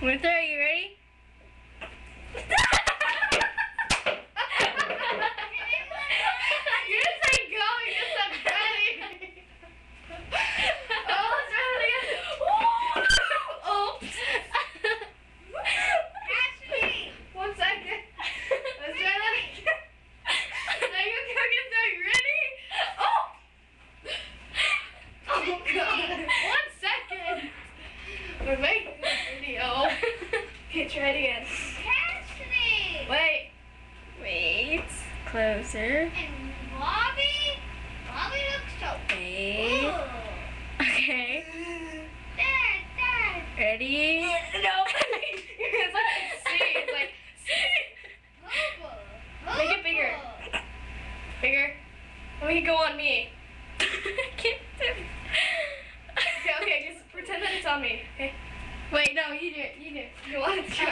Winter, are you ready? You didn't say go, you just said ready. Oh, let's try that again. Oops. Ashley! 1 second. Let's try that again. Now you go get that. You ready? Oh! Oh, God. 1 second. We're making this video. Okay, try it again. Ashley! Wait. Wait. Closer. And Bobby looks so Wait. cool. Okay. There. Ready? No. It's like C. It's like C. Make it bigger. Bigger. Let me go on me. Can't do it. Okay, just pretend that it's on me. Okay. Wait, no, you do it. You do it. You want it to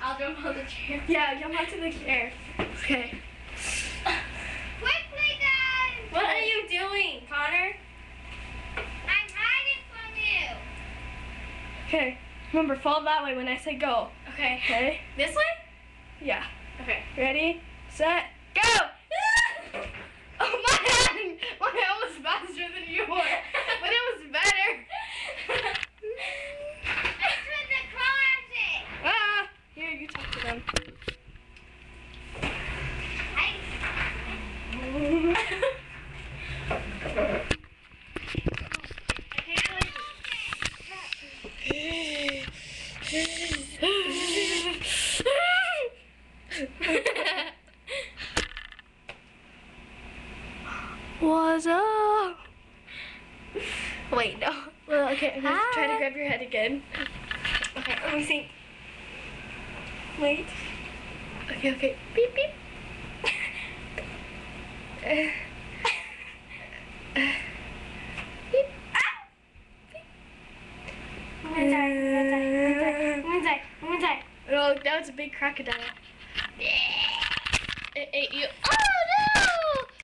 I'll jump on the chair. Yeah, jump onto the chair. Okay. Quickly, guys! What are you doing, Connor? I'm hiding from you. Okay. Remember, fall that way when I say go. Okay. Okay? This way? Yeah. Okay. Ready, set, go! Oh, my hand! My hand was faster than yours, but it was better. It's with the closet. Ah! Here, you talk to them. What's up? Wait, no. Well, okay, I'm gonna try to Hi. grab your head again. Okay, let me see. Wait. Okay. Beep, beep. Beep. Ah! I'm gonna die. Oh, that was a big crocodile. It ate you. Oh,